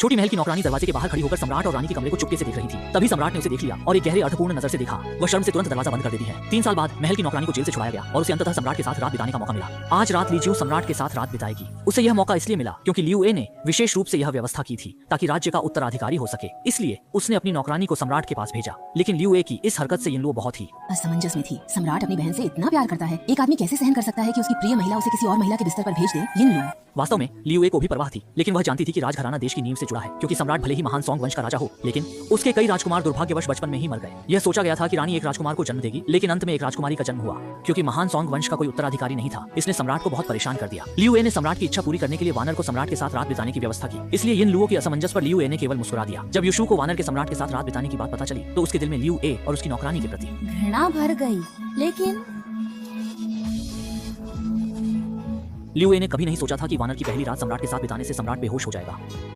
छोटी महल की नौकरानी दरवाजे के बाहर खड़ी होकर सम्राट और रानी के कमरे को चुपके से देख रही थी। तभी सम्राट ने उसे देख लिया और एक गहरे अर्थपूर्ण नजर से देखा। वह शर्म से तुरंत दरवाजा बंद कर देती है। 3 साल बाद महल की नौकरानी को जेल से छुड़ाया गया और उसे अंततः सम्राट के साथ रात बिताने का मौका मिला। आज रात ली जू सम्राट के साथ रात बिताएगी। उसे यह मौका इसलिए मिला क्योंकि लियू ए ने विशेष रूप से यह व्यवस्था की थी ताकि राज्य का उत्तराधिकारी हो सके। इसलिए उसने अपनी नौकरानी को सम्राट के पास भेजा। लेकिन लियू ए की इस हरकत से यिनलुओ बहुत ही असमंजस में थी। सम्राट अपनी बहन से इतना प्यार करता है, एक आदमी कैसे सहन कर सकता है कि उसकी प्रिय महिला उसे किसी और महिला के बिस्तर पर भेज दे। यिनलुओ वास्तव में लियू ए को भी परवाह थी, लेकिन वह जानती थी कि राजघराना देश की नींव से जुड़ा है। क्योंकि सम्राट भले ही महान सोंग वंश का राजा हो, लेकिन उसके कई राजकुमार दुर्भाग्यवश बचपन में ही मर गए। यह सोचा गया था कि रानी एक राजकुमार को जन्म देगी, लेकिन अंत में एक राजकुमारी का जन्म हुआ। क्योंकि महान सोंग वंश का कोई उत्तराधिकारी नहीं था, इसने सम्राट को बहुत परेशान कर दिया। लियू ए ने सम्राट की इच्छा पूरी करने के लिए वानर को सम्राट के साथ रात बिताने की व्यवस्था की। इसलिए यिनलुओ की असमंजस पर लियू ए ने केवल मुस्कुरा दिया। जब युशु को वानर के सम्राट के साथ रात बिताने की बात पता चली तो उसके दिल में लियू ए और उसकी नौकरानी के प्रति घृणा भर गई। लेकिन लियू ए ने कभी नहीं सोचा था कि वानर की पहली रात सम्राट के साथ बिताने से सम्राट बेहोश हो जाएगा।